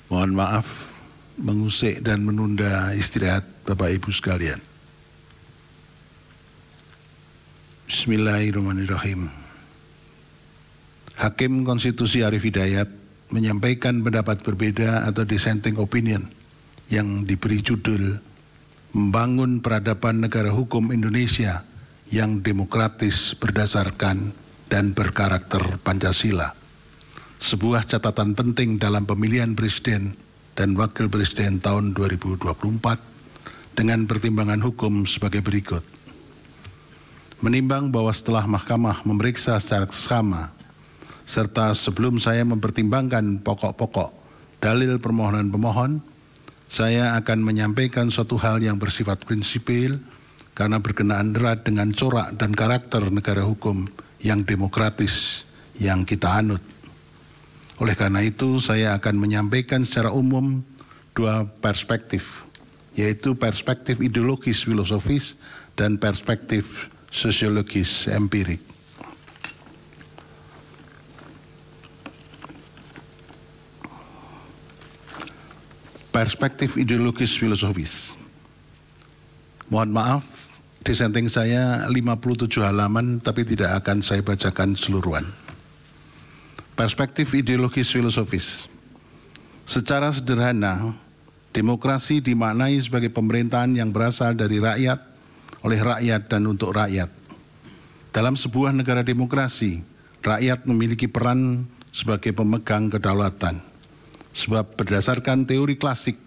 Mohon maaf mengusik dan menunda istirahat Bapak Ibu sekalian. Bismillahirrahmanirrahim. Hakim Konstitusi Arif Hidayat menyampaikan pendapat berbeda atau dissenting opinion yang diberi judul Membangun Peradaban Negara Hukum Indonesia yang Demokratis Berdasarkan dan Berkarakter Pancasila. Sebuah catatan penting dalam pemilihan presiden dan wakil presiden tahun 2024 dengan pertimbangan hukum sebagai berikut. Menimbang bahwa setelah Mahkamah memeriksa secara seksama, serta sebelum saya mempertimbangkan pokok-pokok dalil permohonan pemohon, saya akan menyampaikan suatu hal yang bersifat prinsipil karena berkenaan erat dengan corak dan karakter negara hukum yang demokratis yang kita anut. Oleh karena itu, saya akan menyampaikan secara umum dua perspektif, yaitu perspektif ideologis filosofis dan perspektif sosiologis empirik. Perspektif ideologis filosofis. Mohon maaf, dissenting saya 57 halaman, tapi tidak akan saya bacakan seluruhan. Perspektif ideologis filosofis. Secara sederhana, demokrasi dimaknai sebagai pemerintahan yang berasal dari rakyat, oleh rakyat dan untuk rakyat. Dalam sebuah negara demokrasi, rakyat memiliki peran sebagai pemegang kedaulatan. Sebab berdasarkan teori klasik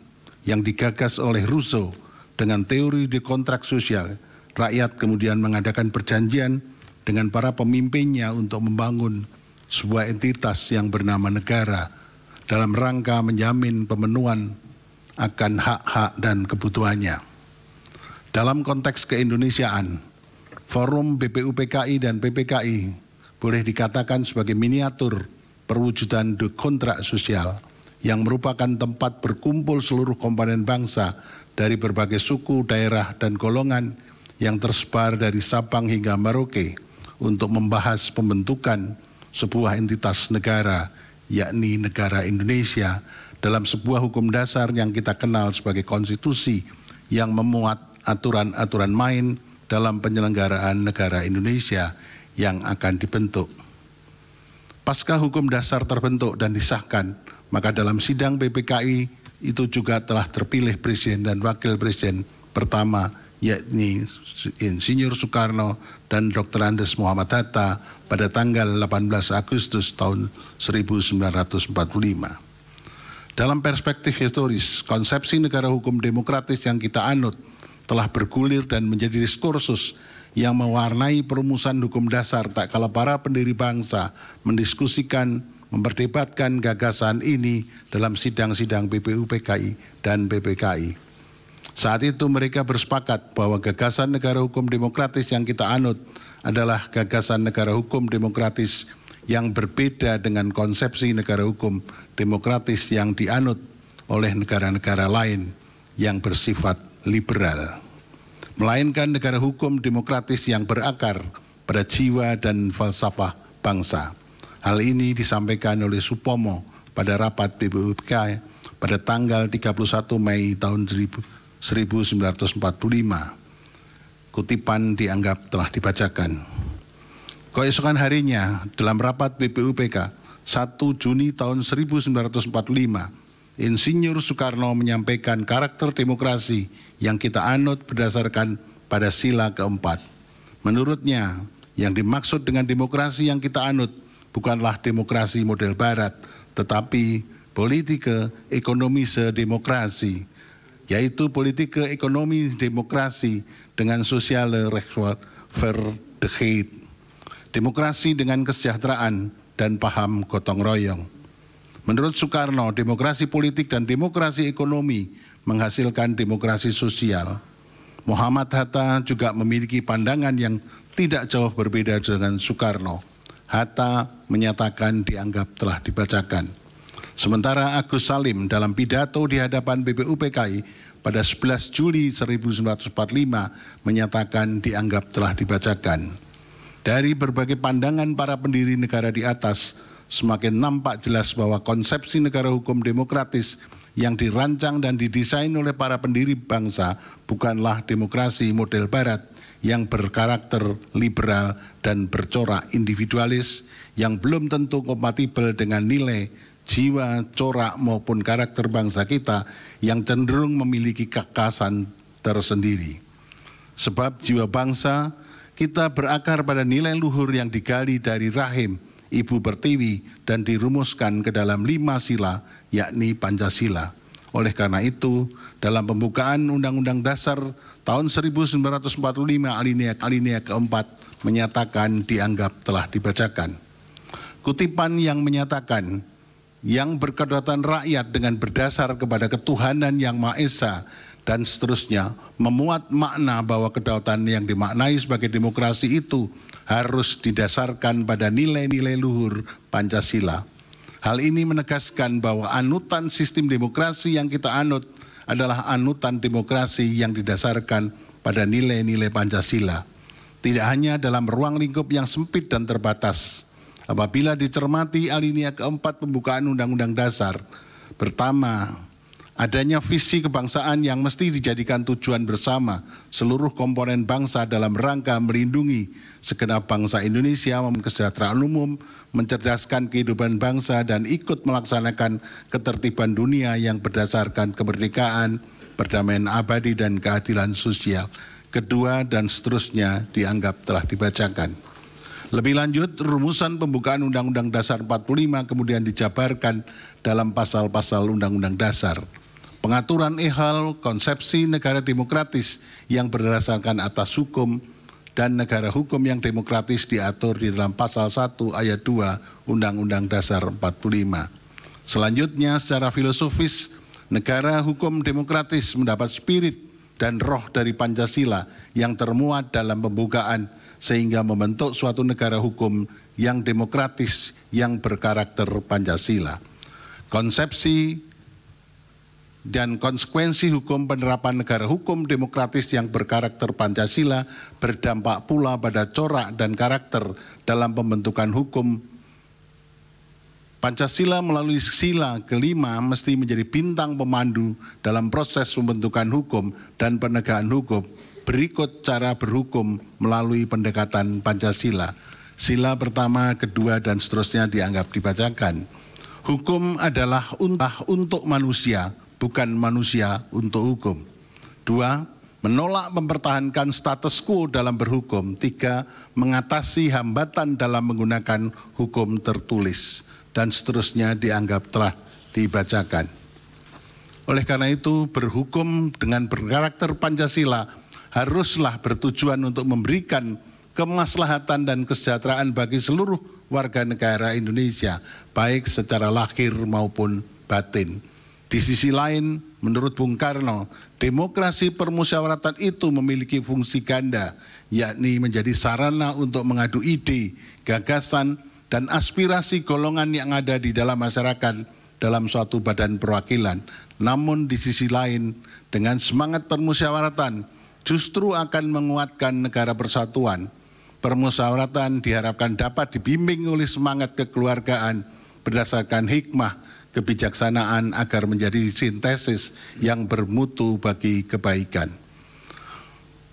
yang digagas oleh Rousseau dengan teori di kontrak sosial, rakyat kemudian mengadakan perjanjian dengan para pemimpinnya untuk membangun sebuah entitas yang bernama negara dalam rangka menjamin pemenuhan akan hak-hak dan kebutuhannya. Dalam konteks keindonesiaan, Forum BPUPKI dan PPKI boleh dikatakan sebagai miniatur perwujudan kontrak sosial yang merupakan tempat berkumpul seluruh komponen bangsa dari berbagai suku, daerah, dan golongan yang tersebar dari Sabang hingga Merauke untuk membahas pembentukan sebuah entitas negara, yakni negara Indonesia, dalam sebuah hukum dasar yang kita kenal sebagai konstitusi yang memuat aturan-aturan main dalam penyelenggaraan negara Indonesia yang akan dibentuk. Pasca hukum dasar terbentuk dan disahkan, maka dalam sidang PPKI itu juga telah terpilih presiden dan wakil presiden pertama, yakni Insinyur Soekarno dan Dr. Andes Muhammad Hatta pada tanggal 18 Agustus tahun 1945. Dalam perspektif historis, konsepsi negara hukum demokratis yang kita anut telah bergulir dan menjadi diskursus yang mewarnai perumusan hukum dasar tak kala para pendiri bangsa mendiskusikan, memperdebatkan gagasan ini dalam sidang-sidang BPUPKI dan PPKI. Saat itu mereka bersepakat bahwa gagasan negara hukum demokratis yang kita anut adalah gagasan negara hukum demokratis yang berbeda dengan konsepsi negara hukum demokratis yang dianut oleh negara-negara lain yang bersifat liberal. Melainkan negara hukum demokratis yang berakar pada jiwa dan falsafah bangsa. Hal ini disampaikan oleh Supomo pada rapat BPUPKI pada tanggal 31 Mei tahun 1945. Kutipan dianggap telah dibacakan. Keesokan harinya dalam rapat BPUPK 1 Juni tahun 1945, Insinyur Soekarno menyampaikan karakter demokrasi yang kita anut berdasarkan pada sila keempat. Menurutnya, yang dimaksud dengan demokrasi yang kita anut bukanlah demokrasi model barat, tetapi politik ekonomi sedemokrasi, yaitu politik ekonomi demokrasi dengan sosiale rechtvaardigheid, demokrasi dengan kesejahteraan dan paham gotong royong. Menurut Soekarno, demokrasi politik dan demokrasi ekonomi menghasilkan demokrasi sosial. Muhammad Hatta juga memiliki pandangan yang tidak jauh berbeda dengan Soekarno. Hatta menyatakan dianggap telah dibacakan. Sementara Agus Salim dalam pidato di hadapan BPUPKI pada 11 Juli 1945 menyatakan dianggap telah dibacakan. Dari berbagai pandangan para pendiri negara di atas, semakin nampak jelas bahwa konsepsi negara hukum demokratis yang dirancang dan didesain oleh para pendiri bangsa bukanlah demokrasi model barat yang berkarakter liberal dan bercorak individualis yang belum tentu kompatibel dengan nilai, jiwa, corak maupun karakter bangsa kita yang cenderung memiliki kekasan tersendiri. Sebab jiwa bangsa kita berakar pada nilai luhur yang digali dari rahim Ibu Pertiwi dan dirumuskan ke dalam 5 sila, yakni Pancasila. Oleh karena itu, dalam pembukaan Undang-Undang Dasar tahun 1945 alinea keempat menyatakan dianggap telah dibacakan. Kutipan yang menyatakan, yang berkedaulatan rakyat dengan berdasar kepada ketuhanan yang Maha Esa dan seterusnya, memuat makna bahwa kedaulatan yang dimaknai sebagai demokrasi itu harus didasarkan pada nilai-nilai luhur Pancasila. Hal ini menegaskan bahwa anutan sistem demokrasi yang kita anut adalah anutan demokrasi yang didasarkan pada nilai-nilai Pancasila. Tidak hanya dalam ruang lingkup yang sempit dan terbatas. Apabila dicermati alinea keempat pembukaan Undang-Undang Dasar, pertama, adanya visi kebangsaan yang mesti dijadikan tujuan bersama seluruh komponen bangsa dalam rangka melindungi segenap bangsa Indonesia, kesejahteraan umum, mencerdaskan kehidupan bangsa, dan ikut melaksanakan ketertiban dunia yang berdasarkan kemerdekaan, perdamaian abadi, dan keadilan sosial. Kedua, dan seterusnya dianggap telah dibacakan. Lebih lanjut, rumusan pembukaan Undang-Undang Dasar 45 kemudian dijabarkan dalam pasal-pasal Undang-Undang Dasar. Pengaturan ihal konsepsi negara demokratis yang berdasarkan atas hukum dan negara hukum yang demokratis diatur di dalam pasal 1 ayat 2 Undang-Undang Dasar 45. Selanjutnya, secara filosofis, negara hukum demokratis mendapat spirit dan roh dari Pancasila yang termuat dalam pembukaan sehingga membentuk suatu negara hukum yang demokratis yang berkarakter Pancasila. Konsepsi dan konsekuensi hukum penerapan negara hukum demokratis yang berkarakter Pancasila berdampak pula pada corak dan karakter dalam pembentukan hukum. Pancasila melalui sila kelima mesti menjadi bintang pemandu dalam proses pembentukan hukum dan penegakan hukum. Berikut cara berhukum melalui pendekatan Pancasila. Sila pertama, kedua, dan seterusnya dianggap dibacakan. Hukum adalah untuk manusia, bukan manusia untuk hukum. 2. Menolak mempertahankan status quo dalam berhukum. 3. Mengatasi hambatan dalam menggunakan hukum tertulis. Dan seterusnya dianggap telah dibacakan. Oleh karena itu, berhukum dengan berkarakter Pancasila haruslah bertujuan untuk memberikan kemaslahatan dan kesejahteraan bagi seluruh warga negara Indonesia, baik secara lahir maupun batin. Di sisi lain, menurut Bung Karno, demokrasi permusyawaratan itu memiliki fungsi ganda, yakni menjadi sarana untuk mengadu ide, gagasan, dan aspirasi golongan yang ada di dalam masyarakat dalam suatu badan perwakilan. Namun di sisi lain, dengan semangat permusyawaratan, justru akan menguatkan negara persatuan. Permusyawaratan diharapkan dapat dibimbing oleh semangat kekeluargaan berdasarkan hikmah, kebijaksanaan agar menjadi sintesis yang bermutu bagi kebaikan.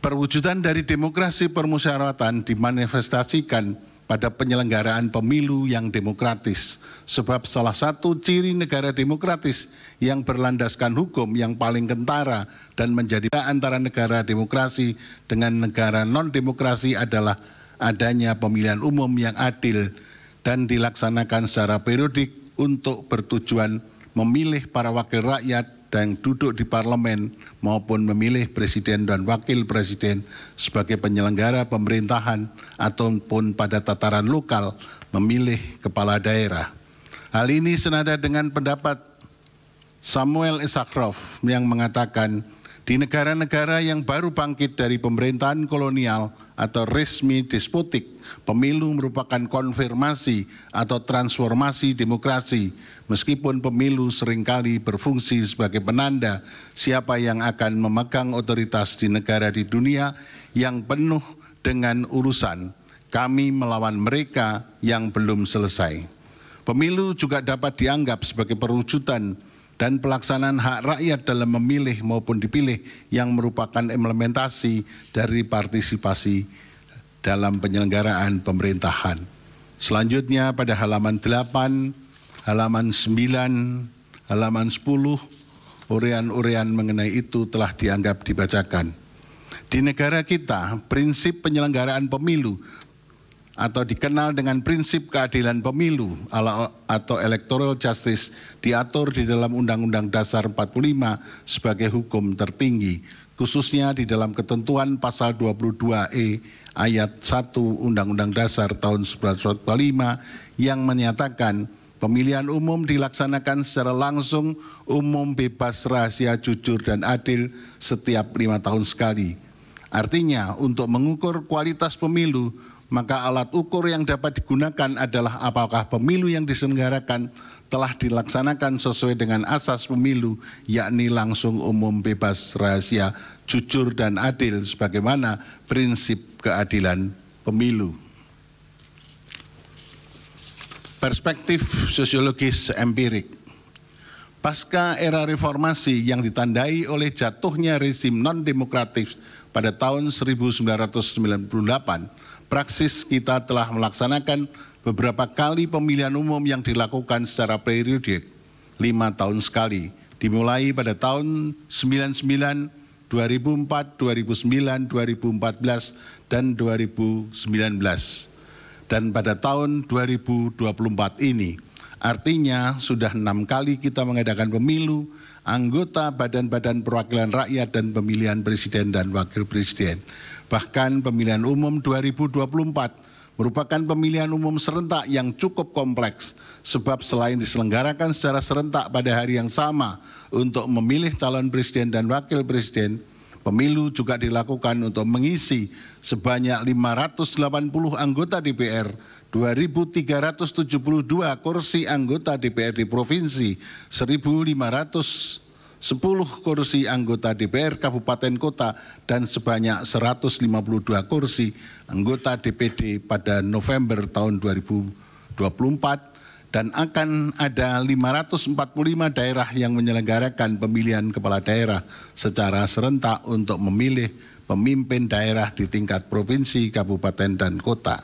Perwujudan dari demokrasi permusyawaratan dimanifestasikan pada penyelenggaraan pemilu yang demokratis, sebab salah satu ciri negara demokratis yang berlandaskan hukum yang paling kentara dan menjadi antara negara demokrasi dengan negara non-demokrasi adalah adanya pemilihan umum yang adil dan dilaksanakan secara periodik untuk bertujuan memilih para wakil rakyat dan duduk di parlemen maupun memilih presiden dan wakil presiden sebagai penyelenggara pemerintahan ataupun pada tataran lokal memilih kepala daerah. Hal ini senada dengan pendapat Samuel Issacharoff yang mengatakan di negara-negara yang baru bangkit dari pemerintahan kolonial atau resmi despotik, pemilu merupakan konfirmasi atau transformasi demokrasi, meskipun pemilu seringkali berfungsi sebagai penanda siapa yang akan memegang otoritas di negara di dunia yang penuh dengan urusan kami melawan mereka yang belum selesai. Pemilu juga dapat dianggap sebagai perwujudan dan pelaksanaan hak rakyat dalam memilih maupun dipilih yang merupakan implementasi dari partisipasi dalam penyelenggaraan pemerintahan. Selanjutnya pada halaman 8, halaman 9, halaman 10, urean-urean mengenai itu telah dianggap dibacakan. Di negara kita, prinsip penyelenggaraan pemilu atau dikenal dengan prinsip keadilan pemilu atau electoral justice diatur di dalam Undang-Undang Dasar 45 sebagai hukum tertinggi, khususnya di dalam ketentuan pasal 22E ayat 1 Undang-Undang Dasar tahun 1945 yang menyatakan pemilihan umum dilaksanakan secara langsung, umum, bebas, rahasia, jujur, dan adil setiap 5 tahun sekali. Artinya untuk mengukur kualitas pemilu, maka alat ukur yang dapat digunakan adalah apakah pemilu yang diselenggarakan telah dilaksanakan sesuai dengan asas pemilu, yakni langsung, umum, bebas, rahasia, jujur, dan adil sebagaimana prinsip keadilan pemilu. Perspektif sosiologis empirik. Pasca era reformasi yang ditandai oleh jatuhnya rezim non-demokratis pada tahun 1998, praksis kita telah melaksanakan beberapa kali pemilihan umum yang dilakukan secara periodik 5 tahun sekali, dimulai pada tahun 99, 2004, 2009, 2014, dan 2019. Dan pada tahun 2024 ini, artinya sudah 6 kali kita mengadakan pemilu, anggota badan-badan perwakilan rakyat dan pemilihan presiden dan wakil presiden. Bahkan pemilihan umum 2024 merupakan pemilihan umum serentak yang cukup kompleks, sebab selain diselenggarakan secara serentak pada hari yang sama untuk memilih calon presiden dan wakil presiden, pemilu juga dilakukan untuk mengisi sebanyak 580 anggota DPR, 2.372 kursi anggota DPRD provinsi, 1.510 kursi anggota DPR kabupaten kota, dan sebanyak 152 kursi anggota DPD pada November tahun 2024, dan akan ada 545 daerah yang menyelenggarakan pemilihan kepala daerah secara serentak untuk memilih pemimpin daerah di tingkat provinsi, kabupaten, dan kota.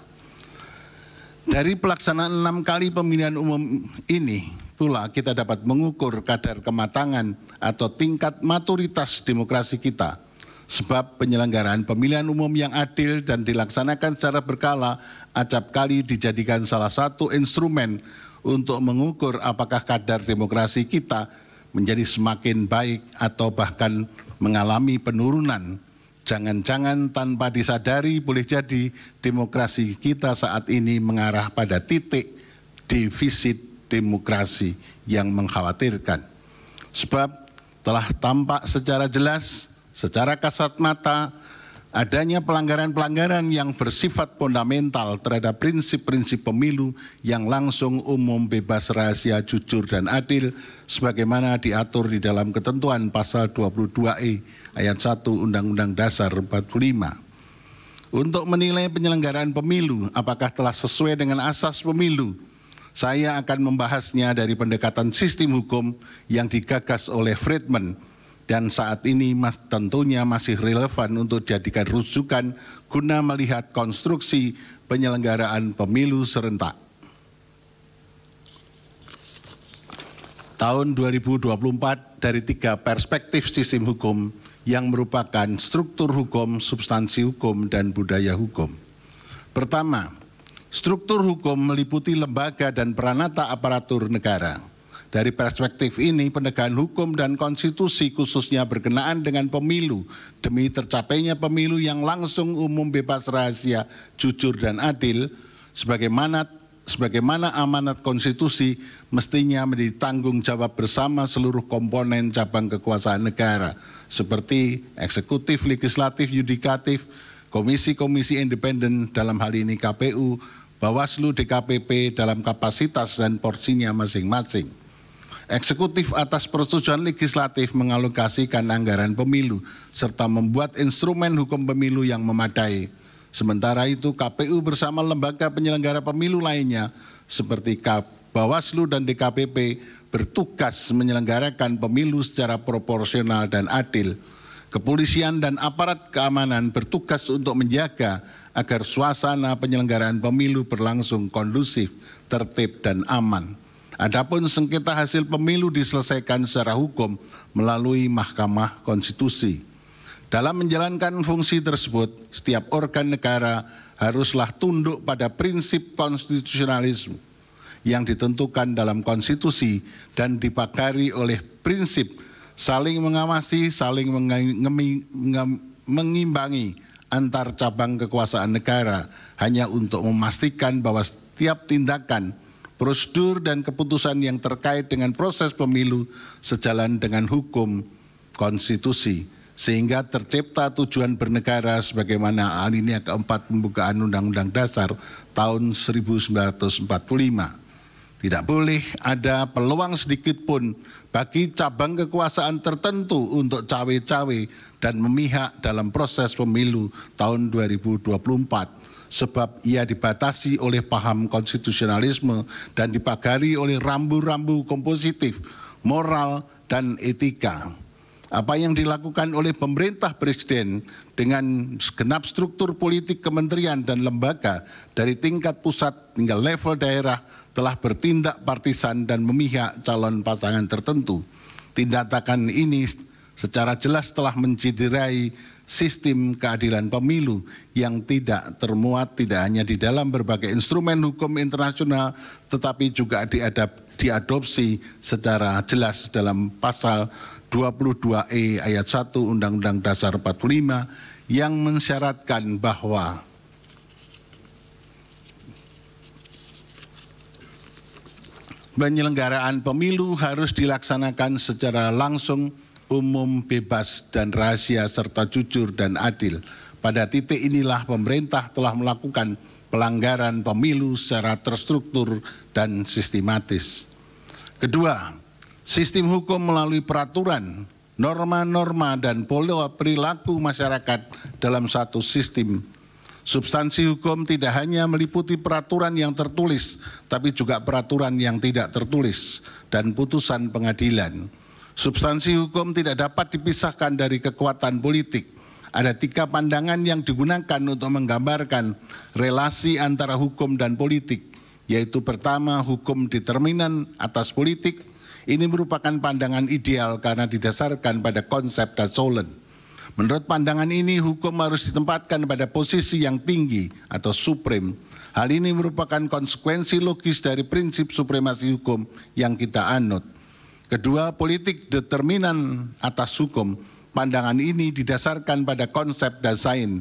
Dari pelaksanaan 6 kali pemilihan umum ini pula kita dapat mengukur kadar kematangan atau tingkat maturitas demokrasi kita. Sebab penyelenggaraan pemilihan umum yang adil dan dilaksanakan secara berkala acap kali dijadikan salah satu instrumen untuk mengukur apakah kadar demokrasi kita menjadi semakin baik atau bahkan mengalami penurunan. Jangan-jangan tanpa disadari boleh jadi demokrasi kita saat ini mengarah pada titik defisit demokrasi yang mengkhawatirkan. Sebab telah tampak secara jelas, secara kasat mata, adanya pelanggaran-pelanggaran yang bersifat fundamental terhadap prinsip-prinsip pemilu yang langsung, umum, bebas, rahasia, jujur, dan adil sebagaimana diatur di dalam ketentuan pasal 22E ayat 1 Undang-Undang Dasar 45. Untuk menilai penyelenggaraan pemilu apakah telah sesuai dengan asas pemilu, saya akan membahasnya dari pendekatan sistem hukum yang digagas oleh Friedman, dan saat ini tentunya masih relevan untuk dijadikan rujukan guna melihat konstruksi penyelenggaraan pemilu serentak. Tahun 2024 dari 3 perspektif sistem hukum yang merupakan struktur hukum, substansi hukum, dan budaya hukum. Pertama, struktur hukum meliputi lembaga dan peranata aparatur negara. Dari perspektif ini, penegakan hukum dan konstitusi khususnya berkenaan dengan pemilu demi tercapainya pemilu yang langsung, umum, bebas, rahasia, jujur, dan adil sebagaimana amanat konstitusi mestinya menjadi tanggung jawab bersama seluruh komponen cabang kekuasaan negara seperti eksekutif, legislatif, yudikatif, komisi-komisi independen dalam hal ini KPU, Bawaslu, DKPP dalam kapasitas dan porsinya masing-masing. Eksekutif atas persetujuan legislatif mengalokasikan anggaran pemilu serta membuat instrumen hukum pemilu yang memadai. Sementara itu KPU bersama lembaga penyelenggara pemilu lainnya seperti Bawaslu dan DKPP bertugas menyelenggarakan pemilu secara proporsional dan adil. Kepolisian dan aparat keamanan bertugas untuk menjaga agar suasana penyelenggaraan pemilu berlangsung kondusif, tertib, dan aman. Adapun sengketa hasil pemilu diselesaikan secara hukum melalui Mahkamah Konstitusi. Dalam menjalankan fungsi tersebut, setiap organ negara haruslah tunduk pada prinsip konstitusionalisme yang ditentukan dalam konstitusi dan dipagari oleh prinsip saling mengawasi, saling mengimbangi antar cabang kekuasaan negara hanya untuk memastikan bahwa setiap tindakan, prosedur dan keputusan yang terkait dengan proses pemilu sejalan dengan hukum konstitusi, sehingga tercipta tujuan bernegara sebagaimana alinea keempat pembukaan Undang-Undang Dasar tahun 1945. Tidak boleh ada peluang sedikit pun bagi cabang kekuasaan tertentu untuk cawe-cawe dan memihak dalam proses pemilu tahun 2024, sebab ia dibatasi oleh paham konstitusionalisme dan dipagari oleh rambu-rambu kompositif, moral, dan etika. Apa yang dilakukan oleh pemerintah presiden dengan segenap struktur politik kementerian dan lembaga dari tingkat pusat hingga level daerah telah bertindak partisan dan memihak calon pasangan tertentu. Tindakan ini secara jelas telah menciderai sistem keadilan pemilu yang tidak termuat tidak hanya di dalam berbagai instrumen hukum internasional tetapi juga diadopsi secara jelas dalam pasal 22E ayat 1 Undang-Undang Dasar 45 yang mensyaratkan bahwa penyelenggaraan pemilu harus dilaksanakan secara langsung, umum, bebas, dan rahasia serta jujur dan adil. Pada titik inilah pemerintah telah melakukan pelanggaran pemilu secara terstruktur dan sistematis. Kedua, sistem hukum melalui peraturan, norma-norma, dan pola perilaku masyarakat dalam satu sistem. Substansi hukum tidak hanya meliputi peraturan yang tertulis, tapi juga peraturan yang tidak tertulis dan putusan pengadilan. Substansi hukum tidak dapat dipisahkan dari kekuatan politik. Ada 3 pandangan yang digunakan untuk menggambarkan relasi antara hukum dan politik, yaitu pertama, hukum determinan atas politik. Ini merupakan pandangan ideal karena didasarkan pada konsep Dassollen. Menurut pandangan ini, hukum harus ditempatkan pada posisi yang tinggi atau supreme. Hal ini merupakan konsekuensi logis dari prinsip supremasi hukum yang kita anut. Kedua, politik determinan atas hukum. Pandangan ini didasarkan pada konsep Dasein,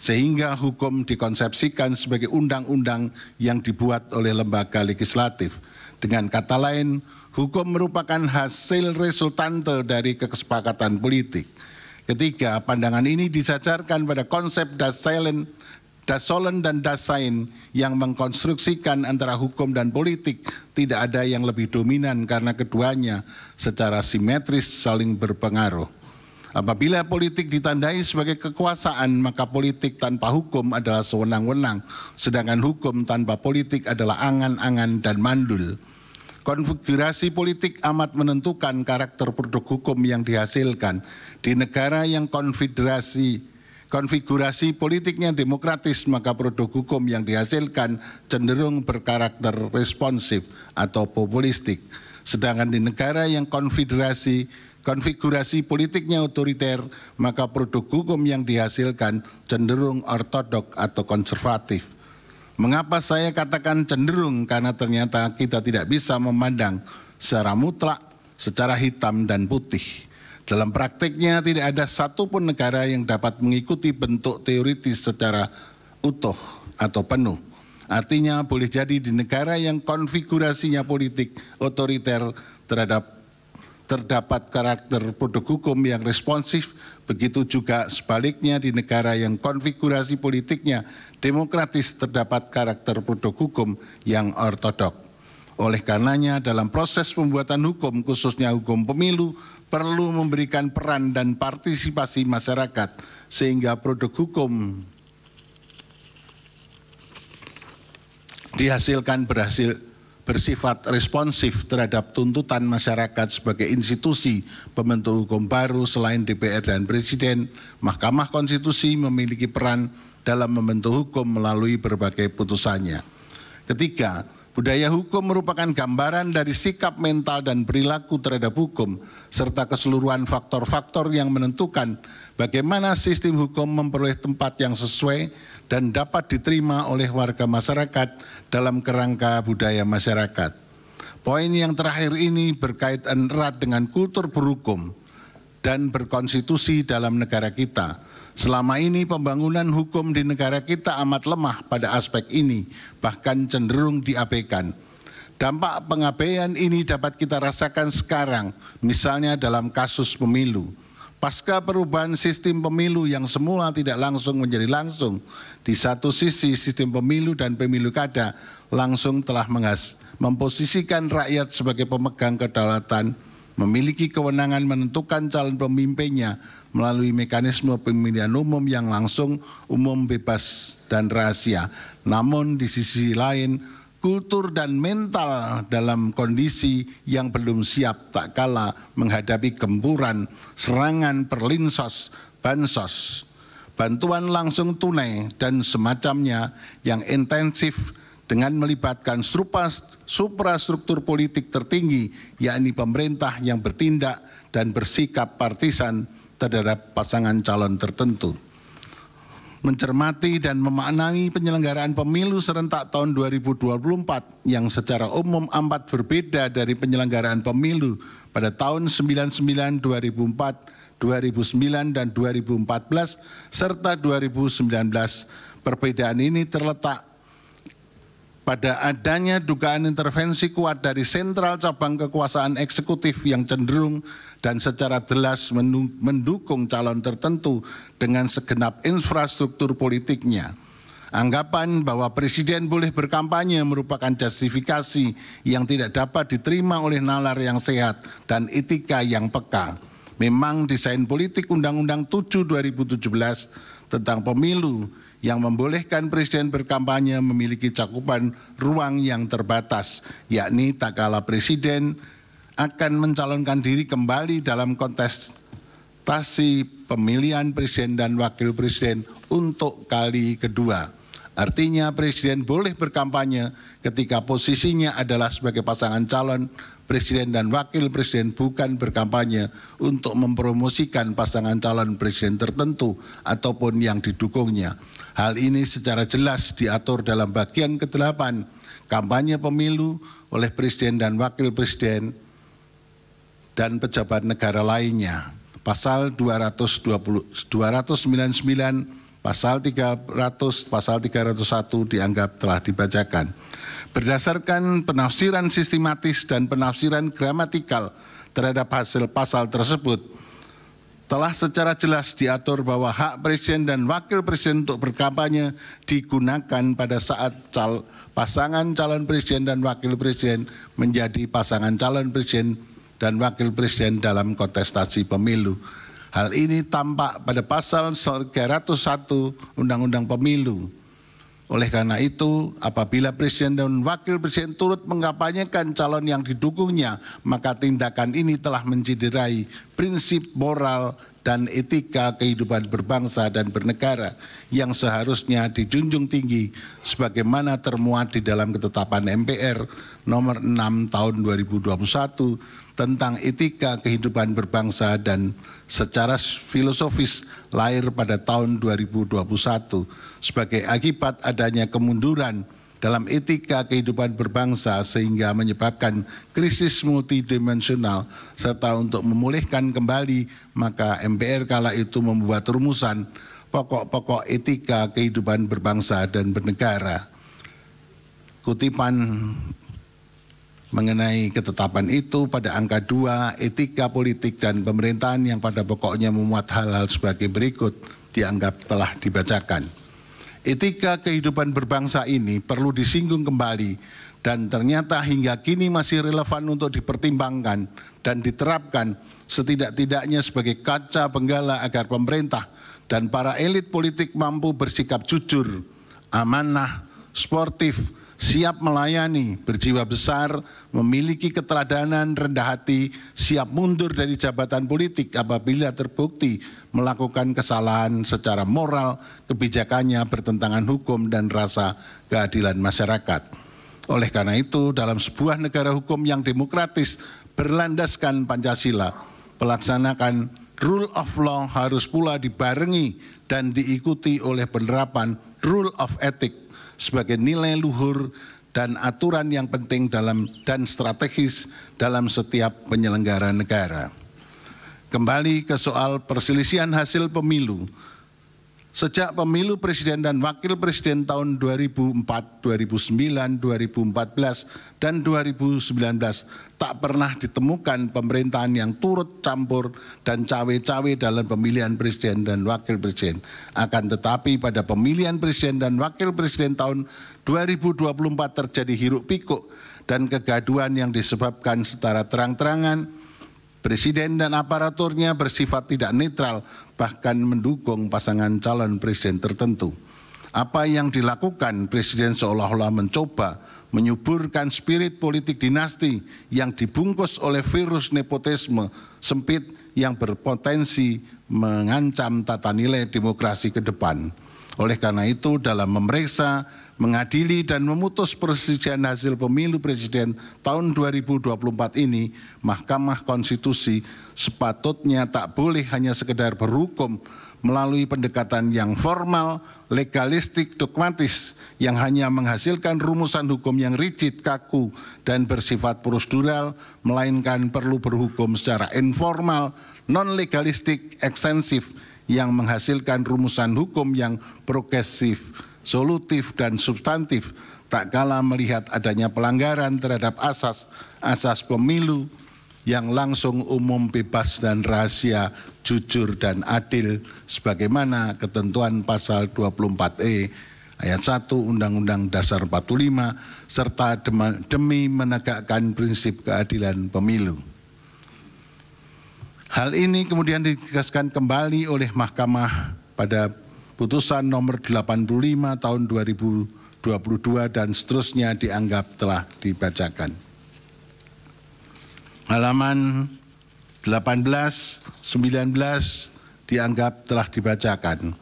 sehingga hukum dikonsepsikan sebagai undang-undang yang dibuat oleh lembaga legislatif. Dengan kata lain, hukum merupakan hasil resultante dari kesepakatan politik. Ketiga, pandangan ini disajarkan pada konsep Dassollen dan Dasein yang mengkonstruksikan antara hukum dan politik tidak ada yang lebih dominan karena keduanya secara simetris saling berpengaruh. Apabila politik ditandai sebagai kekuasaan, maka politik tanpa hukum adalah sewenang-wenang, sedangkan hukum tanpa politik adalah angan-angan dan mandul. Konfigurasi politik amat menentukan karakter produk hukum yang dihasilkan. Di negara yang konfigurasi politiknya demokratis, maka produk hukum yang dihasilkan cenderung berkarakter responsif atau populistik. Sedangkan di negara yang konfigurasi politiknya otoriter, maka produk hukum yang dihasilkan cenderung ortodok atau konservatif. Mengapa saya katakan cenderung? Karena ternyata kita tidak bisa memandang secara mutlak, secara hitam dan putih. Dalam praktiknya tidak ada satupun negara yang dapat mengikuti bentuk teoritis secara utuh atau penuh. Artinya boleh jadi di negara yang konfigurasinya politik otoriter terdapat karakter produk hukum yang responsif, begitu juga sebaliknya di negara yang konfigurasi politiknya demokratis terdapat karakter produk hukum yang ortodok. Oleh karenanya dalam proses pembuatan hukum, khususnya hukum pemilu, perlu memberikan peran dan partisipasi masyarakat sehingga produk hukum bersifat responsif terhadap tuntutan masyarakat sebagai institusi pembentuk hukum baru. Selain DPR dan Presiden, Mahkamah Konstitusi memiliki peran dalam membentuk hukum melalui berbagai putusannya. Ketiga, budaya hukum merupakan gambaran dari sikap mental dan perilaku terhadap hukum, serta keseluruhan faktor-faktor yang menentukan bagaimana sistem hukum memperoleh tempat yang sesuai dan dapat diterima oleh warga masyarakat dalam kerangka budaya masyarakat. Poin yang terakhir ini berkaitan erat dengan kultur berhukum dan berkonstitusi dalam negara kita. Selama ini pembangunan hukum di negara kita amat lemah pada aspek ini, bahkan cenderung diabaikan. Dampak pengabaian ini dapat kita rasakan sekarang, misalnya dalam kasus pemilu. Pasca perubahan sistem pemilu yang semula tidak langsung menjadi langsung, di satu sisi sistem pemilu dan pemilu kada langsung telah memposisikan rakyat sebagai pemegang kedaulatan, memiliki kewenangan menentukan calon pemimpinnya melalui mekanisme pemilihan umum yang langsung, umum, bebas, dan rahasia. Namun di sisi lain, kultur dan mental dalam kondisi yang belum siap tak kalah menghadapi gempuran, serangan perlinsos, bansos, bantuan langsung tunai, dan semacamnya yang intensif dengan melibatkan suprastruktur politik tertinggi, yakni pemerintah yang bertindak dan bersikap partisan terhadap pasangan calon tertentu. Mencermati dan memaknai penyelenggaraan pemilu serentak tahun 2024 yang secara umum amat berbeda dari penyelenggaraan pemilu pada tahun 99, 2004, 2009, dan 2014, serta 2019. Perbedaan ini terletak pada adanya dugaan intervensi kuat dari sentral cabang kekuasaan eksekutif yang cenderung dan secara jelas mendukung calon tertentu dengan segenap infrastruktur politiknya. Anggapan bahwa presiden boleh berkampanye merupakan justifikasi yang tidak dapat diterima oleh nalar yang sehat dan etika yang peka. Memang desain politik Undang-Undang 7 2017 tentang pemilu yang membolehkan presiden berkampanye memiliki cakupan ruang yang terbatas, yakni tak kala presiden akan mencalonkan diri kembali dalam kontestasi pemilihan presiden dan wakil presiden untuk kali kedua. Artinya presiden boleh berkampanye ketika posisinya adalah sebagai pasangan calon presiden dan wakil presiden, bukan berkampanye untuk mempromosikan pasangan calon presiden tertentu ataupun yang didukungnya. Hal ini secara jelas diatur dalam bagian ke-8 kampanye pemilu oleh presiden dan wakil presiden dan pejabat negara lainnya. Pasal 299, Pasal 300, Pasal 301 dianggap telah dibacakan. Berdasarkan penafsiran sistematis dan penafsiran gramatikal terhadap hasil pasal tersebut, telah secara jelas diatur bahwa hak presiden dan wakil presiden untuk berkampanye digunakan pada saat pasangan calon presiden dan wakil presiden menjadi pasangan calon presiden dan wakil presiden dalam kontestasi pemilu. Hal ini tampak pada pasal 301 Undang-Undang Pemilu. Oleh karena itu, apabila presiden dan wakil presiden turut mengkampanyekan calon yang didukungnya, maka tindakan ini telah mencederai prinsip moral dan etika kehidupan berbangsa dan bernegara yang seharusnya dijunjung tinggi sebagaimana termuat di dalam ketetapan MPR nomor 6 tahun 2021 tentang etika kehidupan berbangsa dan secara filosofis lahir pada tahun 2021 sebagai akibat adanya kemunduran dalam etika kehidupan berbangsa sehingga menyebabkan krisis multidimensional, serta untuk memulihkan kembali maka MPR kala itu membuat rumusan pokok-pokok etika kehidupan berbangsa dan bernegara. Kutipan mengenai ketetapan itu pada angka 2, etika politik dan pemerintahan yang pada pokoknya memuat hal-hal sebagai berikut dianggap telah dibacakan. Etika kehidupan berbangsa ini perlu disinggung kembali dan ternyata hingga kini masih relevan untuk dipertimbangkan dan diterapkan setidak-tidaknya sebagai kaca benggala agar pemerintah dan para elit politik mampu bersikap jujur, amanah, sportif, siap melayani, berjiwa besar, memiliki keteladanan, rendah hati, siap mundur dari jabatan politik apabila terbukti melakukan kesalahan secara moral, kebijakannya bertentangan hukum dan rasa keadilan masyarakat. Oleh karena itu, dalam sebuah negara hukum yang demokratis berlandaskan Pancasila, pelaksanakan rule of law harus pula dibarengi dan diikuti oleh penerapan rule of ethics sebagai nilai luhur dan aturan yang penting dan strategis dalam setiap penyelenggara negara. Kembali ke soal perselisihan hasil pemilu. Sejak pemilu presiden dan wakil presiden tahun 2004, 2009, 2014, dan 2019 tak pernah ditemukan pemerintahan yang turut campur dan cawe-cawe dalam pemilihan presiden dan wakil presiden. Akan tetapi pada pemilihan presiden dan wakil presiden tahun 2024 terjadi hiruk pikuk dan kegaduhan yang disebabkan secara terang-terangan. Presiden dan aparaturnya bersifat tidak netral, bahkan mendukung pasangan calon presiden tertentu. Apa yang dilakukan presiden seolah-olah mencoba menyuburkan spirit politik dinasti yang dibungkus oleh virus nepotisme sempit yang berpotensi mengancam tata nilai demokrasi ke depan. Oleh karena itu, dalam memeriksa, mengadili dan memutus perselisihan hasil pemilu presiden tahun 2024 ini, Mahkamah Konstitusi sepatutnya tak boleh hanya sekedar berhukum melalui pendekatan yang formal, legalistik, dogmatis, yang hanya menghasilkan rumusan hukum yang rigid, kaku, dan bersifat prosedural, melainkan perlu berhukum secara informal, non-legalistik, ekstensif, yang menghasilkan rumusan hukum yang progresif, solutif dan substantif, tak kalah melihat adanya pelanggaran terhadap asas pemilu yang langsung, umum, bebas dan rahasia, jujur dan adil sebagaimana ketentuan pasal 24E ayat 1 Undang-Undang Dasar 45 serta demi menegakkan prinsip keadilan pemilu. Hal ini kemudian ditegaskan kembali oleh Mahkamah pada putusan nomor 85 tahun 2022 dan seterusnya dianggap telah dibacakan. Halaman 18, 19 dianggap telah dibacakan.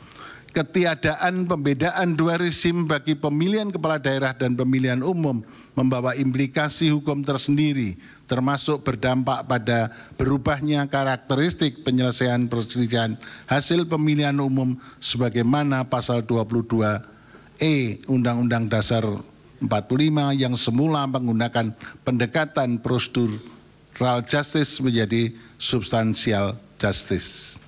Ketiadaan pembedaan dua rezim bagi pemilihan kepala daerah dan pemilihan umum membawa implikasi hukum tersendiri, termasuk berdampak pada berubahnya karakteristik penyelesaian perselisihan hasil pemilihan umum sebagaimana pasal 22E Undang-Undang Dasar 45 yang semula menggunakan pendekatan procedural justice menjadi substansial justice.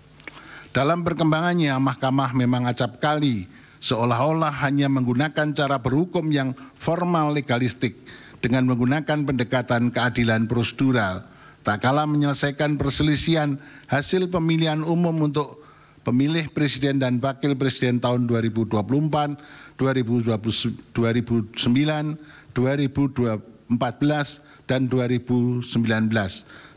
Dalam perkembangannya, Mahkamah memang acap kali seolah-olah hanya menggunakan cara berhukum yang formal legalistik dengan menggunakan pendekatan keadilan prosedural, tak kalah menyelesaikan perselisihan hasil pemilihan umum untuk pemilih presiden dan wakil presiden tahun 2024, 2009, 2014, dan 2019.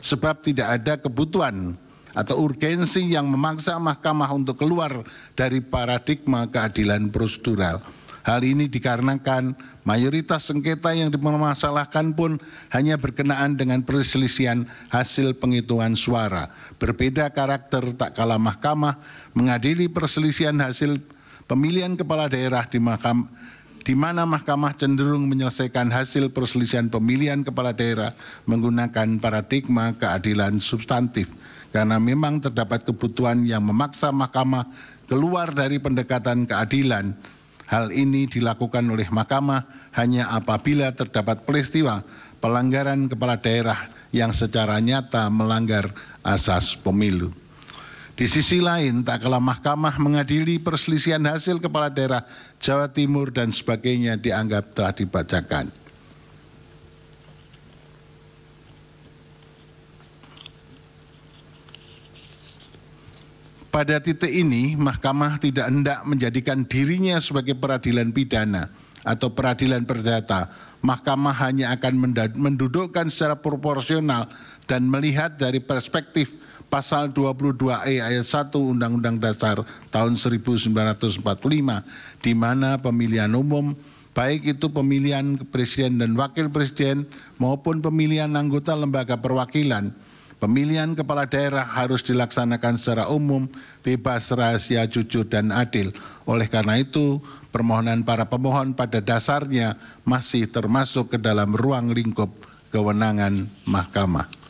Sebab tidak ada kebutuhan atau urgensi yang memaksa Mahkamah untuk keluar dari paradigma keadilan prosedural. Hal ini dikarenakan mayoritas sengketa yang dipermasalahkan pun hanya berkenaan dengan perselisihan hasil penghitungan suara. Berbeda karakter tak kalah Mahkamah mengadili perselisihan hasil pemilihan kepala daerah di mana Mahkamah cenderung menyelesaikan hasil perselisihan pemilihan kepala daerah menggunakan paradigma keadilan substantif. Karena memang terdapat kebutuhan yang memaksa Mahkamah keluar dari pendekatan keadilan. Hal ini dilakukan oleh Mahkamah hanya apabila terdapat peristiwa pelanggaran kepala daerah yang secara nyata melanggar asas pemilu. Di sisi lain, tak kalah Mahkamah mengadili perselisihan hasil kepala daerah Jawa Timur dan sebagainya dianggap telah dibacakan. Pada titik ini, Mahkamah tidak hendak menjadikan dirinya sebagai peradilan pidana atau peradilan perdata. Mahkamah hanya akan mendudukkan secara proporsional dan melihat dari perspektif pasal 22E ayat 1 Undang-Undang Dasar tahun 1945, di mana pemilihan umum baik itu pemilihan presiden dan wakil presiden maupun pemilihan anggota lembaga perwakilan. Pemilihan kepala daerah harus dilaksanakan secara umum, bebas, rahasia, jujur, dan adil. Oleh karena itu, permohonan para pemohon pada dasarnya masih termasuk ke dalam ruang lingkup kewenangan Mahkamah.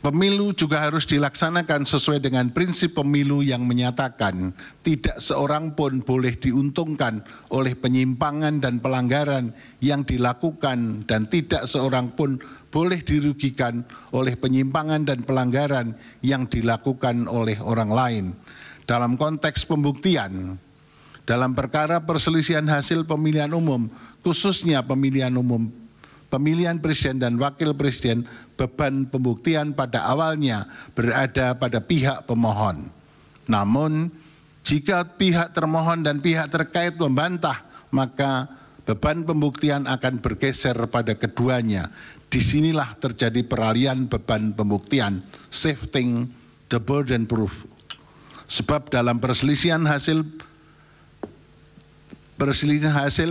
Pemilu juga harus dilaksanakan sesuai dengan prinsip pemilu yang menyatakan tidak seorang pun boleh diuntungkan oleh penyimpangan dan pelanggaran yang dilakukan dan tidak seorang pun boleh dirugikan oleh penyimpangan dan pelanggaran yang dilakukan oleh orang lain. Dalam konteks pembuktian, dalam perkara perselisihan hasil pemilihan umum, khususnya pemilihan umum, pemilihan presiden dan wakil presiden, beban pembuktian pada awalnya berada pada pihak pemohon. Namun, jika pihak termohon dan pihak terkait membantah, maka beban pembuktian akan bergeser pada keduanya. Disinilah terjadi peralihan beban pembuktian, shifting the burden proof. Sebab dalam perselisihan hasil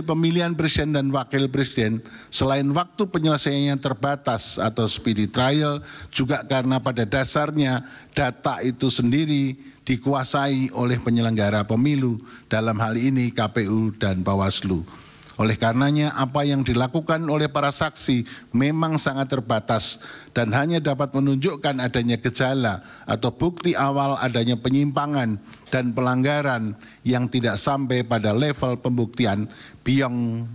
pemilihan presiden dan wakil presiden, selain waktu penyelesaiannya terbatas atau speedy trial, juga karena pada dasarnya data itu sendiri dikuasai oleh penyelenggara pemilu, dalam hal ini KPU dan Bawaslu. Oleh karenanya, apa yang dilakukan oleh para saksi memang sangat terbatas dan hanya dapat menunjukkan adanya gejala atau bukti awal adanya penyimpangan dan pelanggaran yang tidak sampai pada level pembuktian beyond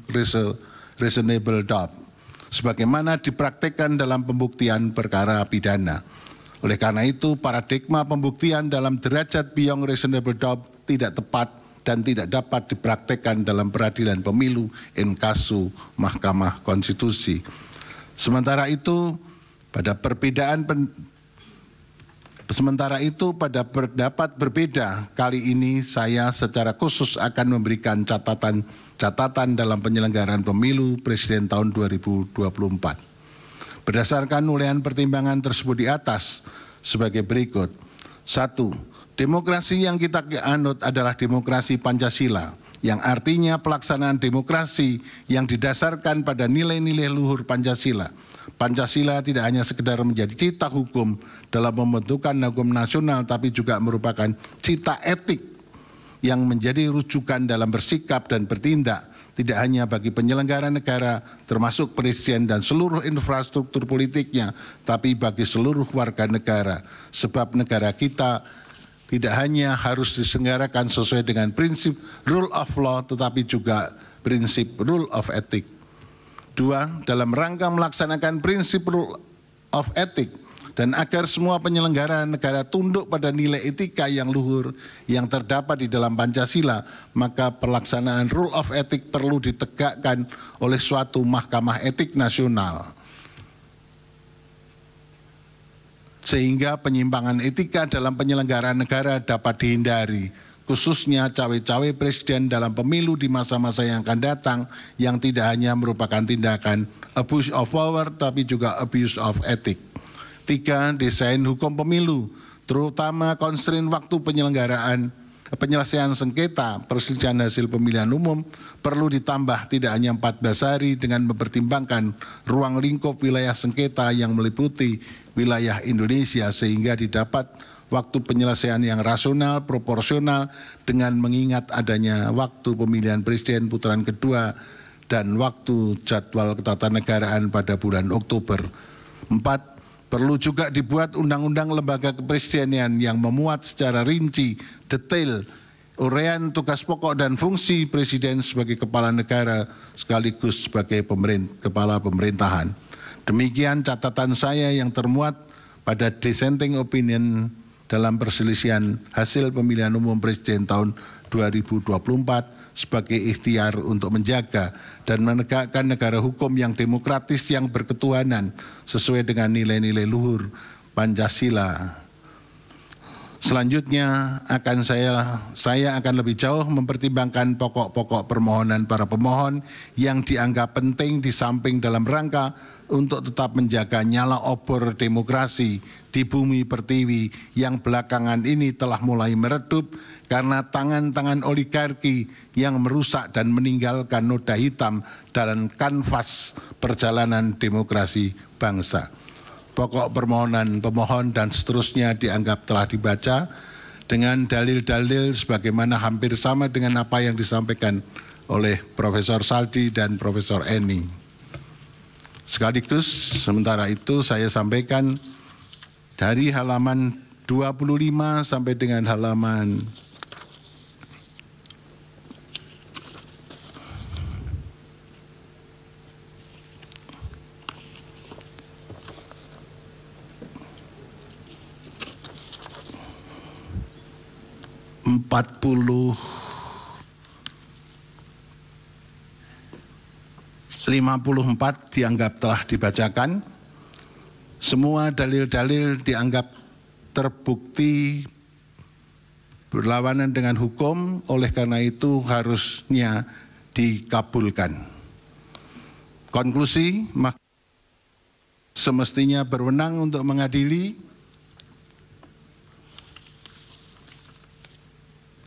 reasonable doubt, sebagaimana dipraktikkan dalam pembuktian perkara pidana. Oleh karena itu, paradigma pembuktian dalam derajat beyond reasonable doubt tidak tepat dan tidak dapat dipraktekkan dalam peradilan pemilu in casu Mahkamah Konstitusi. Sementara itu, pada pendapat berbeda, kali ini saya secara khusus akan memberikan catatan dalam penyelenggaraan pemilu presiden tahun 2024. Berdasarkan uraian pertimbangan tersebut di atas sebagai berikut. 1. Demokrasi yang kita anut adalah demokrasi Pancasila, yang artinya pelaksanaan demokrasi yang didasarkan pada nilai-nilai luhur Pancasila. Pancasila tidak hanya sekedar menjadi cita hukum dalam pembentukan hukum nasional, tapi juga merupakan cita etik yang menjadi rujukan dalam bersikap dan bertindak, tidak hanya bagi penyelenggara negara, termasuk presiden dan seluruh infrastruktur politiknya, tapi bagi seluruh warga negara. Sebab negara kita tidak hanya harus diselenggarakan sesuai dengan prinsip rule of law, tetapi juga prinsip rule of ethic. 2. Dalam rangka melaksanakan prinsip rule of ethic dan agar semua penyelenggara negara tunduk pada nilai etika yang luhur yang terdapat di dalam Pancasila, maka pelaksanaan rule of ethic perlu ditegakkan oleh suatu mahkamah etik nasional, sehingga penyimpangan etika dalam penyelenggaraan negara dapat dihindari, khususnya cawe-cawe presiden dalam pemilu di masa-masa yang akan datang yang tidak hanya merupakan tindakan abuse of power, tapi juga abuse of ethic. 3. Desain hukum pemilu, terutama konstrain waktu penyelesaian sengketa perselisihan hasil pemilihan umum perlu ditambah tidak hanya 14 hari dengan mempertimbangkan ruang lingkup wilayah sengketa yang meliputi wilayah Indonesia, sehingga didapat waktu penyelesaian yang rasional, proporsional dengan mengingat adanya waktu pemilihan presiden putaran kedua dan waktu jadwal ketatanegaraan pada bulan Oktober. 4. Perlu juga dibuat undang-undang lembaga kepresidenan yang memuat secara rinci, detail, uraian tugas pokok dan fungsi presiden sebagai kepala negara sekaligus sebagai kepala pemerintahan. Demikian catatan saya yang termuat pada dissenting opinion dalam perselisihan hasil pemilihan umum presiden tahun 2024 sebagai ikhtiar untuk menjaga dan menegakkan negara hukum yang demokratis yang berketuhanan sesuai dengan nilai-nilai luhur Pancasila. Selanjutnya saya akan lebih jauh mempertimbangkan pokok-pokok permohonan para pemohon yang dianggap penting di samping dalam rangka untuk tetap menjaga nyala obor demokrasi di bumi pertiwi yang belakangan ini telah mulai meredup karena tangan-tangan oligarki yang merusak dan meninggalkan noda hitam dalam kanvas perjalanan demokrasi bangsa. Pokok permohonan pemohon dan seterusnya dianggap telah dibaca dengan dalil-dalil sebagaimana hampir sama dengan apa yang disampaikan oleh Profesor Saldi dan Profesor Eni. Sekaligus sementara itu saya sampaikan dari halaman 25 sampai dengan halaman 54 dianggap telah dibacakan. Semua dalil-dalil dianggap terbukti berlawanan dengan hukum, oleh karena itu harusnya dikabulkan. Konklusi, semestinya berwenang untuk mengadili,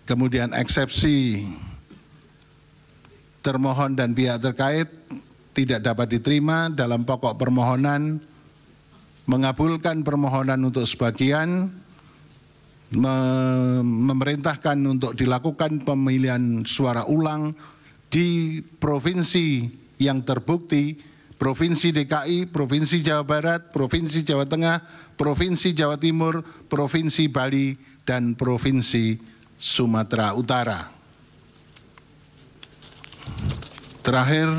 kemudian eksepsi termohon dan pihak terkait tidak dapat diterima dalam pokok permohonan, mengabulkan permohonan untuk sebagian, memerintahkan untuk dilakukan pemilihan suara ulang di provinsi yang terbukti, Provinsi DKI, Provinsi Jawa Barat, Provinsi Jawa Tengah, Provinsi Jawa Timur, Provinsi Bali, dan Provinsi Sumatera Utara. Terakhir,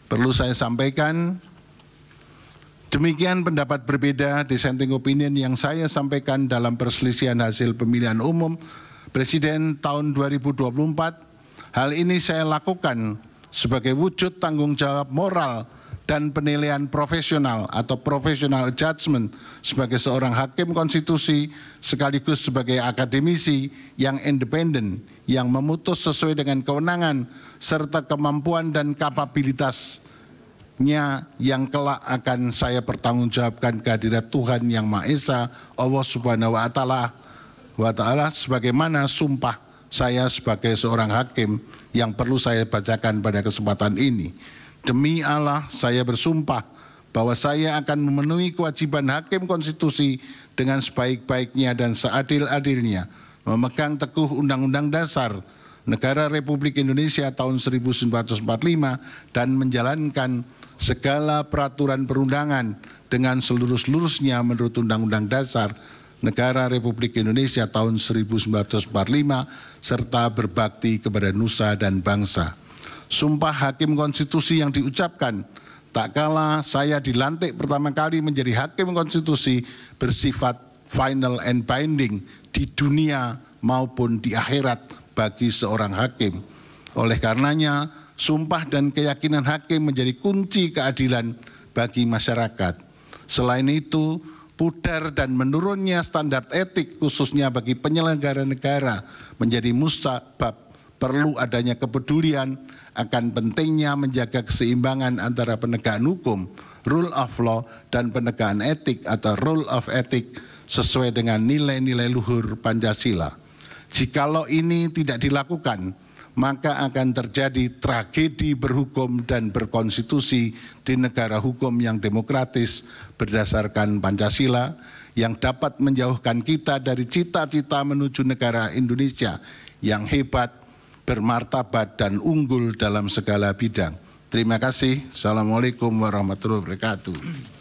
perlu saya sampaikan, demikian pendapat berbeda dissenting opinion yang saya sampaikan dalam perselisihan hasil pemilihan umum Presiden tahun 2024. Hal ini saya lakukan sebagai wujud tanggung jawab moral dan penilaian profesional atau professional judgment sebagai seorang hakim konstitusi sekaligus sebagai akademisi yang independen yang memutus sesuai dengan kewenangan serta kemampuan dan kapabilitasnya yang kelak akan saya pertanggungjawabkan kehadirat Tuhan Yang Maha Esa, Allah Subhanahu wa Ta'ala, sebagaimana sumpah saya sebagai seorang hakim yang perlu saya bacakan pada kesempatan ini. Demi Allah, saya bersumpah bahwa saya akan memenuhi kewajiban hakim konstitusi dengan sebaik-baiknya dan seadil-adilnya, memegang teguh Undang-Undang Dasar Negara Republik Indonesia tahun 1945 dan menjalankan segala peraturan perundangan dengan seluruh-seluruhnya menurut Undang-Undang Dasar Negara Republik Indonesia tahun 1945 serta berbakti kepada nusa dan bangsa. Sumpah hakim konstitusi yang diucapkan tak kala saya dilantik pertama kali menjadi hakim konstitusi bersifat final and binding di dunia maupun di akhirat bagi seorang hakim. Oleh karenanya, sumpah dan keyakinan hakim menjadi kunci keadilan bagi masyarakat. Selain itu, pudar dan menurunnya standar etik khususnya bagi penyelenggara negara menjadi musabab perlu adanya kepedulian akan pentingnya menjaga keseimbangan antara penegakan hukum, rule of law, dan penegakan etik atau rule of ethic sesuai dengan nilai-nilai luhur Pancasila. Jikalau ini tidak dilakukan, maka akan terjadi tragedi berhukum dan berkonstitusi di negara hukum yang demokratis berdasarkan Pancasila yang dapat menjauhkan kita dari cita-cita menuju negara Indonesia yang hebat, bermartabat dan unggul dalam segala bidang. Terima kasih. Assalamualaikum warahmatullahi wabarakatuh.